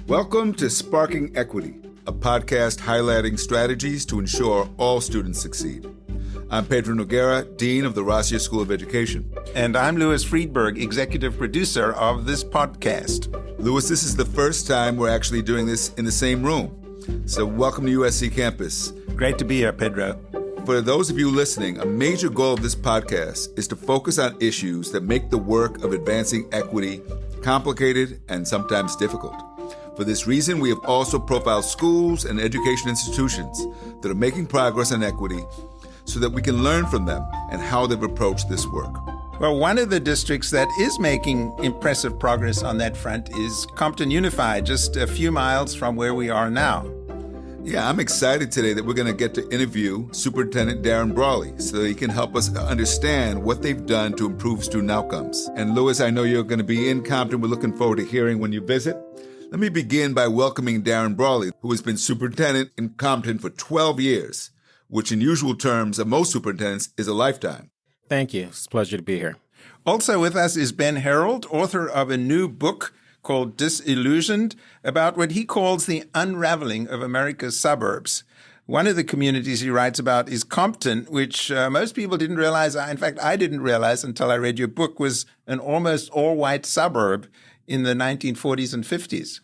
Welcome to Sparking Equity, a podcast highlighting strategies to ensure all students succeed. I'm Pedro Noguera, Dean of the Rossier School of Education. And I'm Louis Freedberg, Executive Producer of this podcast. Louis, this is the first time we're actually doing this in the same room. So welcome to USC campus. Great to be here, Pedro. For those of you listening, a major goal of this podcast is to focus on issues that make the work of advancing equity complicated and sometimes difficult. For this reason, we have also profiled schools and education institutions that are making progress on equity so that we can learn from them and how they've approached this work. Well, one of the districts that is making impressive progress on that front is Compton Unified, just a few miles from where we are now. Yeah, I'm excited today that we're going to get to interview Superintendent Darin Brawley so that he can help us understand what they've done to improve student outcomes. And Louis, I know you're going to be in Compton. We're looking forward to hearing when you visit. Let me begin by welcoming Darin Brawley, who has been superintendent in Compton for 12 years, which in usual terms of most superintendents is a lifetime. Thank you. It's a pleasure to be here. Also with us is Ben Herald, author of a new book called Disillusioned, about what he calls the unraveling of America's suburbs. One of the communities he writes about is Compton, which most people didn't realize, in fact, I didn't realize until I read your book, was an almost all-white suburb in the 1940s and 50s.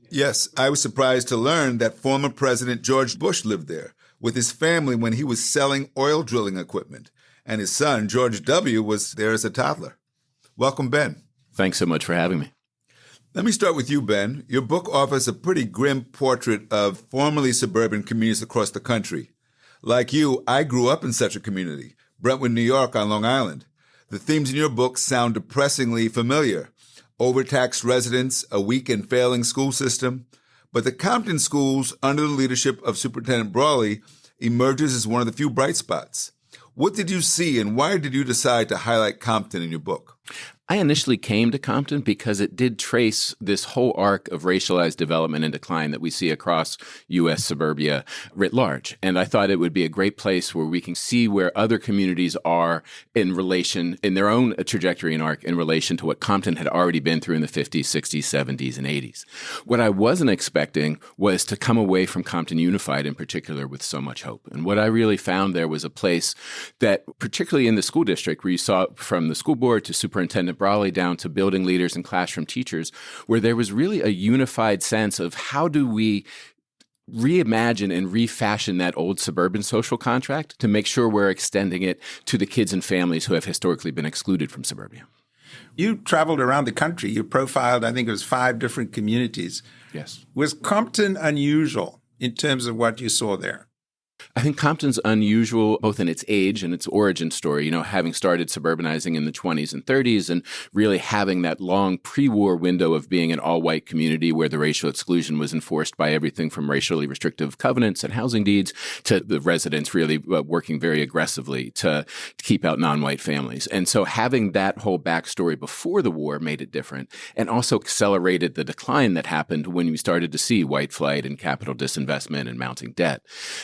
Yes, I was surprised to learn that former President George Bush lived there with his family when he was selling oil drilling equipment, and his son, George W., was there as a toddler. Welcome, Ben. Thanks so much for having me. Let me start with you, Ben. Your book offers a pretty grim portrait of formerly suburban communities across the country. Like you, I grew up in such a community, Brentwood, New York on Long Island. The themes in your book sound depressingly familiar. Overtaxed residents, a weak and failing school system. But the Compton schools, under the leadership of Superintendent Brawley, emerges as one of the few bright spots. What did you see and why did you decide to highlight Compton in your book? I initially came to Compton because it did trace this whole arc of racialized development and decline that we see across U.S. suburbia writ large. And I thought it would be a great place where we can see where other communities are in relation, in their own trajectory and arc in relation to what Compton had already been through in the 50s, 60s, 70s, and 80s. What I wasn't expecting was to come away from Compton Unified in particular with so much hope. And what I really found there was a place that, particularly in the school district, where you saw from the school board to Superintendent Brawley down to building leaders and classroom teachers, where there was really a unified sense of how do we reimagine and refashion that old suburban social contract to make sure we're extending it to the kids and families who have historically been excluded from suburbia. You traveled around the country. You profiled, I think it was 5 different communities. Yes. Was Compton unusual in terms of what you saw there? I think Compton's unusual both in its age and its origin story, having started suburbanizing in the 20s and 30s and really having that long pre-war window of being an all-white community where the racial exclusion was enforced by everything from racially restrictive covenants and housing deeds to the residents really working very aggressively to keep out non-white families. And so having that whole backstory before the war made it different and also accelerated the decline that happened when we started to see white flight and capital disinvestment and mounting debt.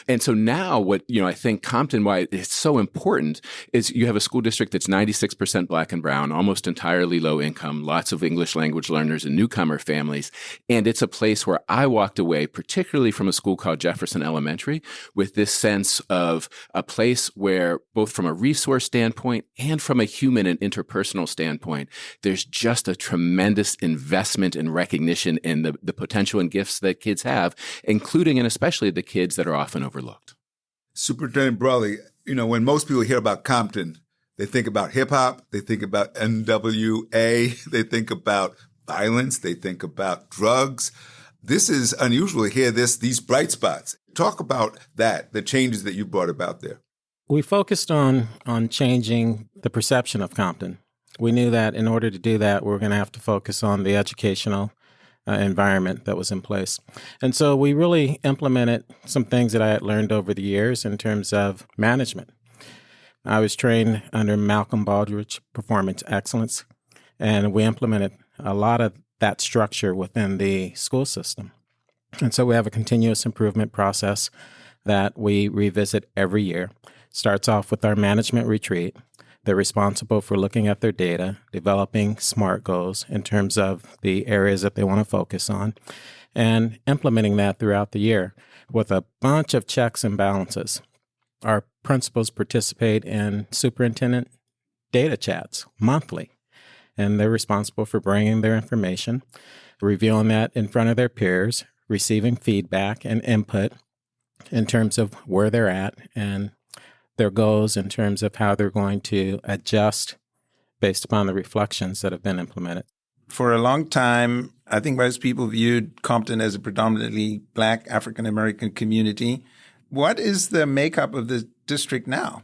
And so now what, I think Compton, why it's so important is you have a school district that's 96% black and brown, almost entirely low income, lots of English language learners and newcomer families. And it's a place where I walked away, particularly from a school called Jefferson Elementary, with this sense of a place where both from a resource standpoint and from a human and interpersonal standpoint, there's just a tremendous investment and recognition in the potential and gifts that kids have, including and especially the kids that are often overlooked. Superintendent Brawley, when most people hear about Compton, they think about hip-hop, they think about NWA, they think about violence, they think about drugs. This is unusual to hear these bright spots. Talk about that, the changes that you brought about there. We focused on changing the perception of Compton. We knew that in order to do that, we were going to have to focus on the educational environment that was in place. And so we really implemented some things that I had learned over the years in terms of management. I was trained under Malcolm Baldrige Performance Excellence, and we implemented a lot of that structure within the school system. And so we have a continuous improvement process that we revisit every year. Starts off with our management retreat. They're responsible for looking at their data, developing SMART goals in terms of the areas that they want to focus on. and implementing that throughout the year with a bunch of checks and balances. Our principals participate in superintendent data chats monthly, and they're responsible for bringing their information, reviewing that in front of their peers, receiving feedback and input in terms of where they're at and their goals in terms of how they're going to adjust based upon the reflections that have been implemented. For a long time, I think most people viewed Compton as a predominantly Black African-American community. What is the makeup of the district now?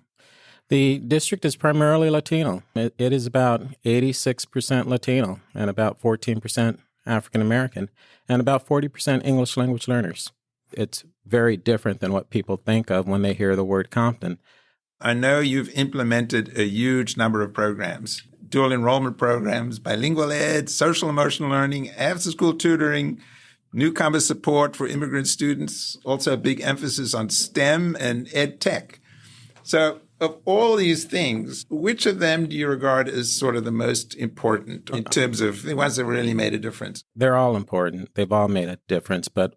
The district is primarily Latino. It is about 86% Latino and about 14% African-American and about 40% English language learners. It's very different than what people think of when they hear the word Compton. I know you've implemented a huge number of programs, dual enrollment programs, bilingual ed, social emotional learning, after-school tutoring, newcomer support for immigrant students, also a big emphasis on STEM and ed tech. So of all these things, which of them do you regard as sort of the most important in terms of the ones that really made a difference? They're all important. They've all made a difference. But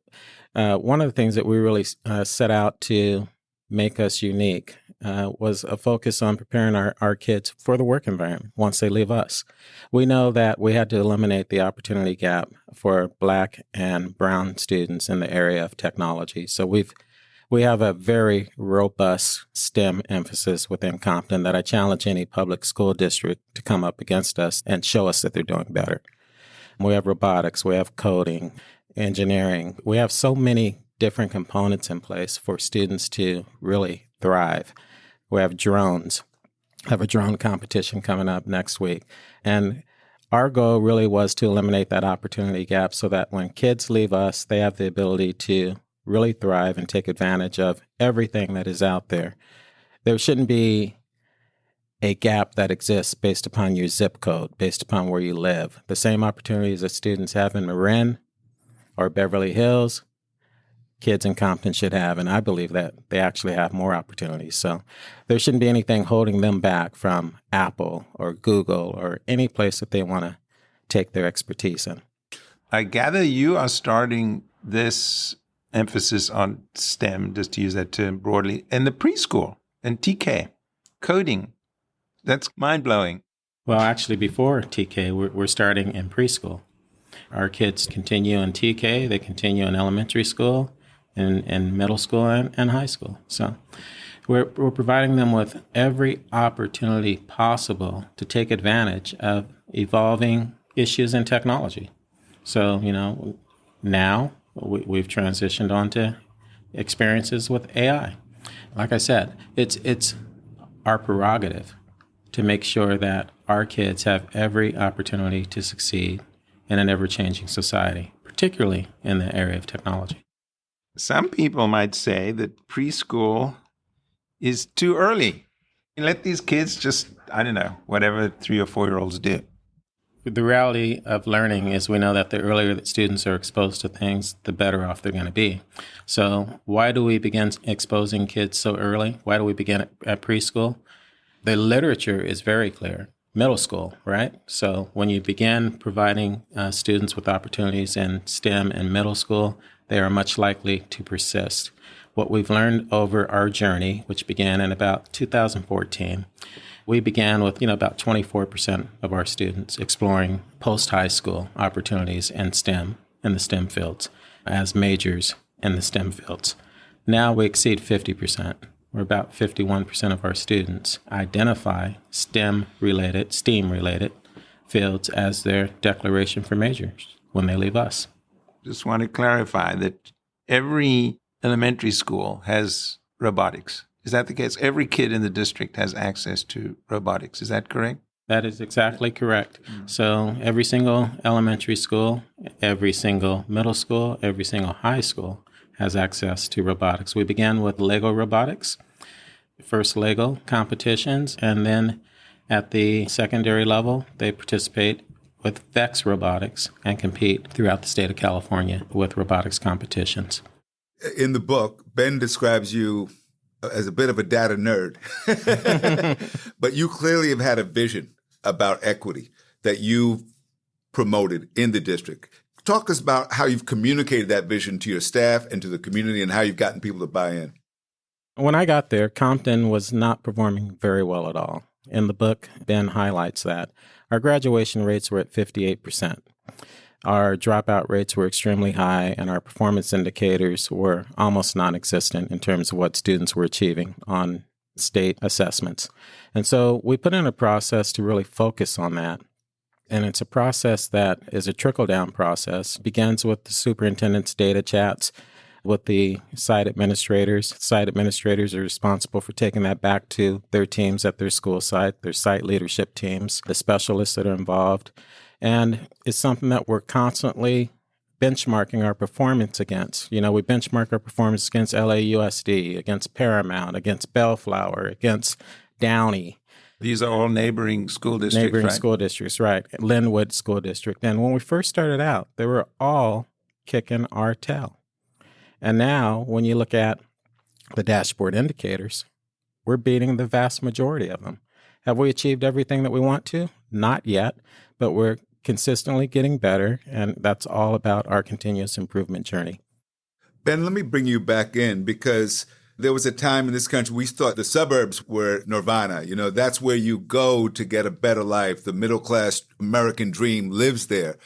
one of the things that we really set out to make us unique was a focus on preparing our kids for the work environment once they leave us. We know that we had to eliminate the opportunity gap for Black and brown students in the area of technology. So we have a very robust STEM emphasis within Compton that I challenge any public school district to come up against us and show us that they're doing better. We have robotics, we have coding, engineering. We have so many different components in place for students to really thrive. We have drones. I have a drone competition coming up next week. And our goal really was to eliminate that opportunity gap so that when kids leave us, they have the ability to really thrive and take advantage of everything that is out there. There shouldn't be a gap that exists based upon your zip code, based upon where you live. The same opportunities that students have in Marin or Beverly Hills, kids in Compton should have, and I believe that they actually have more opportunities. So there shouldn't be anything holding them back from Apple or Google or any place that they want to take their expertise in. I gather you are starting this emphasis on STEM, just to use that term broadly, in the preschool and TK, coding. That's mind-blowing. Well, actually, before TK, we're starting in preschool. Our kids continue in TK, they continue in elementary school, in middle school and high school. So we're providing them with every opportunity possible to take advantage of evolving issues in technology. So, now we've transitioned on to experiences with AI. Like I said, it's our prerogative to make sure that our kids have every opportunity to succeed in an ever-changing society, particularly in the area of technology. Some people might say that preschool is too early. Let these kids just, whatever 3 or 4-year-olds do. The reality of learning is we know that the earlier that students are exposed to things, the better off they're going to be. So why do we begin exposing kids so early? Why do we begin at preschool? The literature is very clear. Middle school, right? So when you begin providing students with opportunities in STEM in middle school, they are much likely to persist. What we've learned over our journey, which began in about 2014, we began with about 24% of our students exploring post-high school opportunities in STEM, in the STEM fields, as majors in the STEM fields. Now we exceed 50%. Where about 51% of our students identify STEM-related fields as their declaration for majors when they leave us. Just want to clarify that every elementary school has robotics. Is that the case? Every kid in the district has access to robotics. Is that correct? That is exactly correct. So every single elementary school, every single middle school, every single high school has access to robotics. We began with Lego robotics, first Lego competitions, and then at the secondary level, they participate with VEX robotics and compete throughout the state of California with robotics competitions. In the book, Ben describes you as a bit of a data nerd, but you clearly have had a vision about equity that you've promoted in the district. talk us about how you've communicated that vision to your staff and to the community and how you've gotten people to buy in. When I got there, Compton was not performing very well at all. In the book, Ben highlights that. Our graduation rates were at 58%. Our dropout rates were extremely high, and our performance indicators were almost non-existent in terms of what students were achieving on state assessments. And so we put in a process to really focus on that. And it's a process that is a trickle-down process. It begins with the superintendent's data chats with the site administrators. Site administrators are responsible for taking that back to their teams at their school site, their site leadership teams, the specialists that are involved. And it's something that we're constantly benchmarking our performance against. You know, we benchmark our performance against LAUSD, against Paramount, against Bellflower, against Downey. These are all neighboring school districts, Neighboring right? school districts, right. Linwood School District. And when we first started out, they were all kicking our tail. And now, when you look at the dashboard indicators, we're beating the vast majority of them. Have we achieved everything that we want to? Not yet, but we're consistently getting better, and that's all about our continuous improvement journey. Ben, let me bring you back in because there was a time in this country we thought the suburbs were nirvana. You know, that's where you go to get a better life. The middle-class American dream lives there.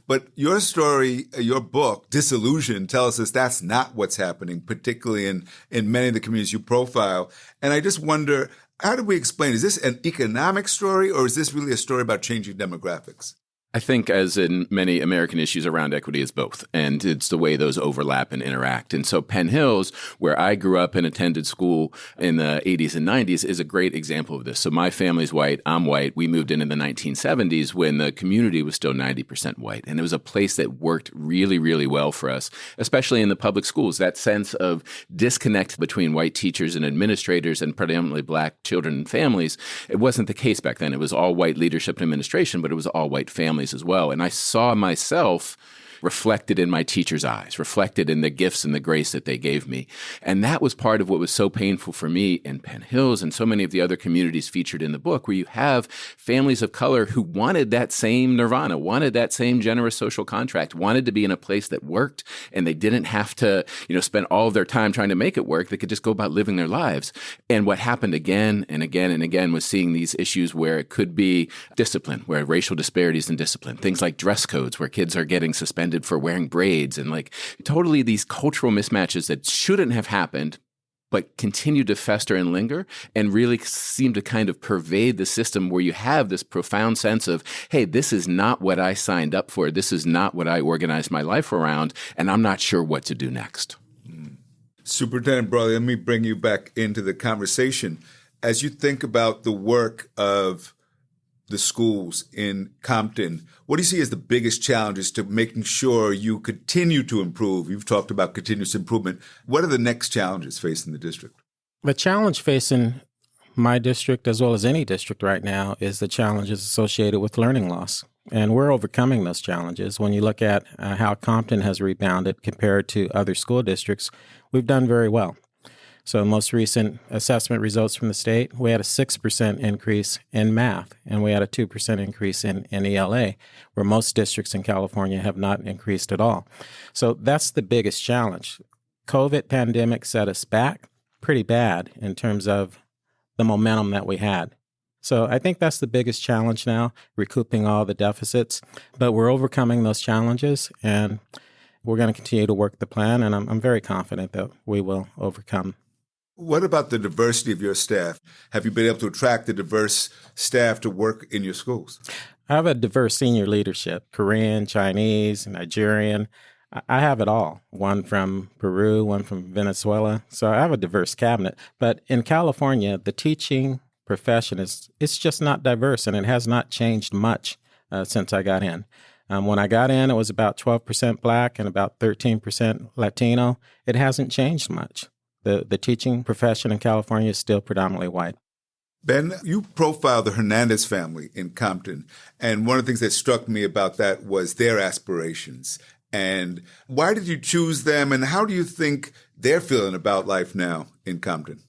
But your story, your book, Disillusion, tells us that's not what's happening, particularly in many of the communities you profile. And I just wonder, how do we explain? Is this an economic story, or is this really a story about changing demographics? I think, as in many American issues around equity, is both. And it's the way those overlap and interact. And so Penn Hills, where I grew up and attended school in the 80s and 90s, is a great example of this. So my family's white. I'm white. We moved in the 1970s when the community was still 90% white. And it was a place that worked really, really well for us, especially in the public schools. That sense of disconnect between white teachers and administrators and predominantly black children and families, it wasn't the case back then. It was all white leadership and administration, but it was all white families as well. And I saw myself reflected in my teachers' eyes, reflected in the gifts and the grace that they gave me. And that was part of what was so painful for me in Penn Hills and so many of the other communities featured in the book, where you have families of color who wanted that same nirvana, wanted that same generous social contract, wanted to be in a place that worked, and they didn't have to, spend all of their time trying to make it work. They could just go about living their lives. And what happened again and again and again was seeing these issues where it could be discipline, where racial disparities in discipline, things like dress codes, where kids are getting suspended for wearing braids, and totally these cultural mismatches that shouldn't have happened, but continue to fester and linger and really seem to kind of pervade the system, where you have this profound sense of, hey, this is not what I signed up for. This is not what I organized my life around, and I'm not sure what to do next. Superintendent Brawley, let me bring you back into the conversation. As you think about the work of the schools in Compton, what do you see as the biggest challenges to making sure you continue to improve? You've talked about continuous improvement. What are the next challenges facing the district? The challenge facing my district, as well as any district right now, is the challenges associated with learning loss. And we're overcoming those challenges. When you look at how Compton has rebounded compared to other school districts, we've done very well. So most recent assessment results from the state, we had a 6% increase in math, and we had a 2% increase in ELA, where most districts in California have not increased at all. So that's the biggest challenge. COVID pandemic set us back pretty bad in terms of the momentum that we had. So I think that's the biggest challenge now, recouping all the deficits. But we're overcoming those challenges, and we're going to continue to work the plan, and I'm very confident that we will overcome. What about the diversity of your staff? Have you been able to attract the diverse staff to work in your schools? I have a diverse senior leadership, Korean, Chinese, Nigerian. I have it all. One from Peru, one from Venezuela. So I have a diverse cabinet. But in California, the teaching profession it's just not diverse, and it has not changed much since I got in. When I got in, it was about 12% Black and about 13% Latino. It hasn't changed much. The teaching profession in California is still predominantly white. Ben, you profiled the Hernandez family in Compton, and one of the things that struck me about that was their aspirations. And why did you choose them, and how do you think they're feeling about life now in Compton?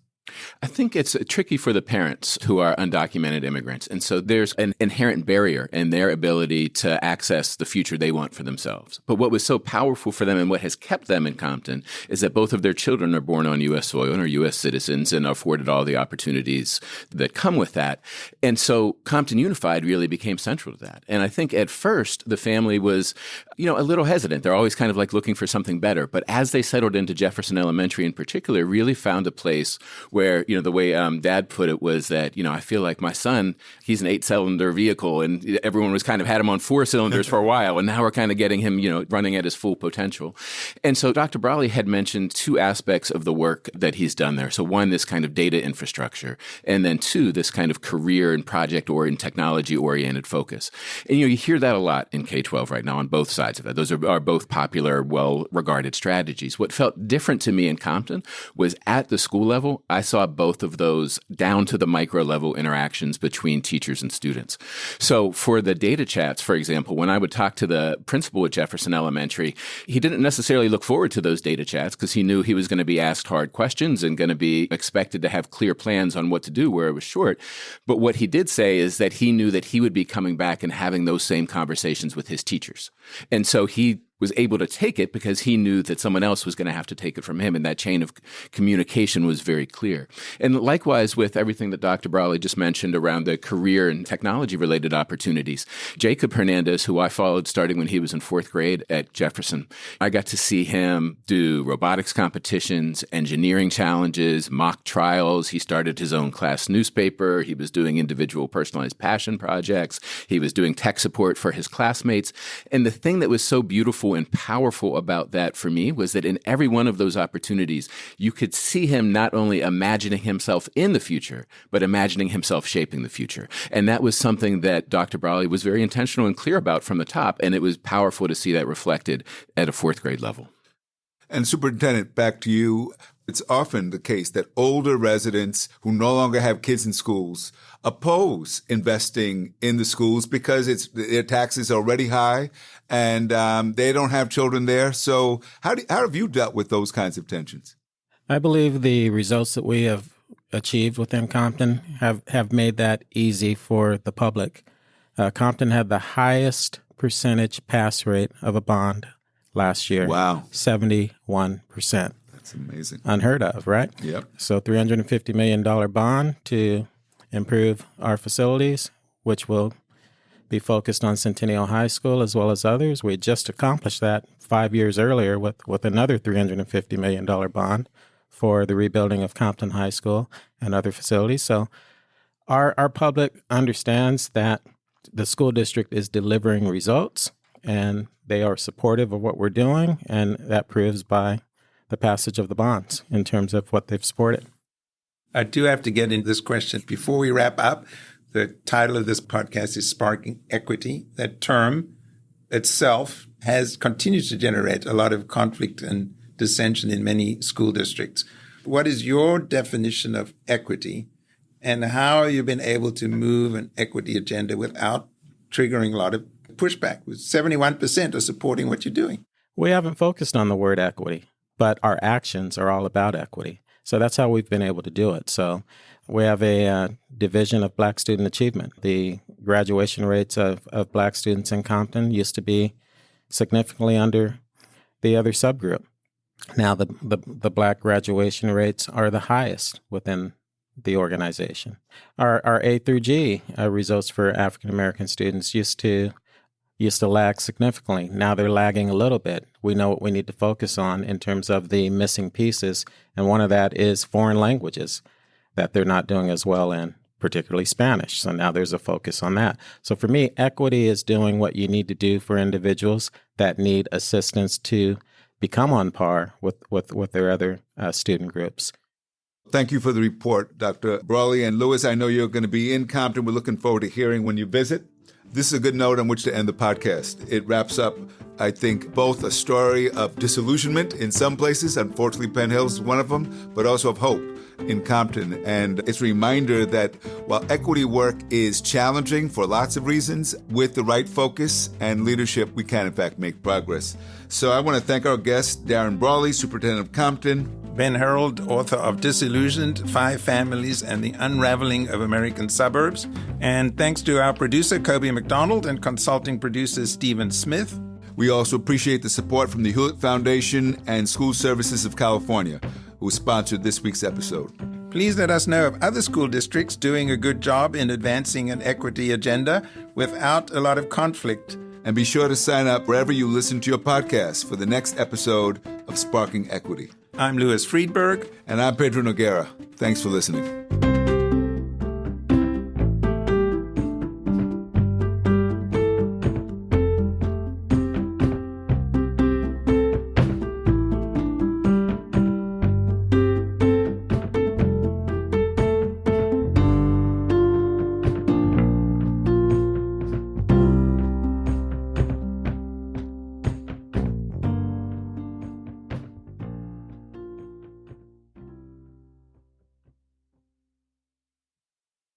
I think it's tricky for the parents who are undocumented immigrants. And so there's an inherent barrier in their ability to access the future they want for themselves. But what was so powerful for them and what has kept them in Compton is that both of their children are born on U.S. soil and are U.S. citizens and are afforded all the opportunities that come with that. And so Compton Unified really became central to that. And I think at first the family was, a little hesitant. They're always kind of like looking for something better. But as they settled into Jefferson Elementary in particular, really found a place where, the way Dad put it was that, I feel like my son, he's an 8-cylinder vehicle and everyone was kind of had him on 4 cylinders for a while. And now we're kind of getting him, running at his full potential. And so Dr. Brawley had mentioned 2 aspects of the work that he's done there. So 1, this kind of data infrastructure, and then 2, this kind of career and project or in technology oriented focus. And, you hear that a lot in K-12 right now on both sides of it. Those are both popular, well-regarded strategies. What felt different to me in Compton was at the school level, I saw both of those down to the micro level interactions between teachers and students. So for the data chats, for example, when I would talk to the principal at Jefferson Elementary, he didn't necessarily look forward to those data chats because he knew he was going to be asked hard questions and going to be expected to have clear plans on what to do where it was short. But what he did say is that he knew that he would be coming back and having those same conversations with his teachers. And so he was able to take it because he knew that someone else was going to have to take it from him. And that chain of communication was very clear. And likewise with everything that Dr. Brawley just mentioned around the career and technology related opportunities. Jacob Hernandez, who I followed starting when he was in 4th grade at Jefferson, I got to see him do robotics competitions, engineering challenges, mock trials. He started his own class newspaper. He was doing individual personalized passion projects. He was doing tech support for his classmates. And the thing that was so beautiful and powerful about that for me was that in every one of those opportunities, you could see him not only imagining himself in the future, but imagining himself shaping the future. And that was something that Dr. Brawley was very intentional and clear about from the top. And it was powerful to see that reflected at a 4th grade level. And Superintendent, back to you. It's often the case that older residents who no longer have kids in schools oppose investing in the schools because their taxes are already high and they don't have children there. So how have you dealt with those kinds of tensions? I believe the results that we have achieved within Compton have made that easy for the public. Compton had the highest percentage pass rate of a bond last year. Wow. 71%. That's amazing. Unheard of, right? Yep. So $350 million bond to improve our facilities, which will be focused on Centennial High School as well as others. We just accomplished that 5 years earlier with another $350 million bond for the rebuilding of Compton High School and other facilities. So our public understands that the school district is delivering results and they are supportive of what we're doing, and that proves by the passage of the bonds in terms of what they've supported. I do have to get into this question. Before we wrap up, the title of this podcast is Sparking Equity. That term itself has continued to generate a lot of conflict and dissension in many school districts. What is your definition of equity, and how have you been able to move an equity agenda without triggering a lot of pushback? 71% are supporting what you're doing. We haven't focused on the word equity, but our actions are all about equity. So that's how we've been able to do it. So we have a division of Black student achievement. The graduation rates of Black students in Compton used to be significantly under the other subgroup. Now the Black graduation rates are the highest within the organization. Our A through G results for African American students used to lag significantly. Now they're lagging a little bit. We know what we need to focus on in terms of the missing pieces, and one of that is foreign languages that they're not doing as well in, particularly Spanish. So now there's a focus on that. So for me, equity is doing what you need to do for individuals that need assistance to become on par with their other student groups. Thank you for the report, Dr. Brawley. And Louis, I know you're going to be in Compton. We're looking forward to hearing when you visit. This is a good note on which to end the podcast. It wraps up, I think, both a story of disillusionment in some places, unfortunately Penn Hills is one of them, but also of hope. in Compton. And it's a reminder that while equity work is challenging for lots of reasons, with the right focus and leadership, we can, in fact, make progress. So I want to thank our guest, Darin Brawley, Superintendent of Compton. Ben Herald, author of Disillusioned, 5 Families and the Unraveling of American Suburbs. And thanks to our producer, Kobe McDonald, and consulting producer, Stephen Smith. We also appreciate the support from the Hewlett Foundation and School Services of California, who sponsored this week's episode. Please let us know of other school districts doing a good job in advancing an equity agenda without a lot of conflict. And be sure to sign up wherever you listen to your podcast for the next episode of Sparking Equity. I'm Louis Freedberg. And I'm Pedro Noguera. Thanks for listening.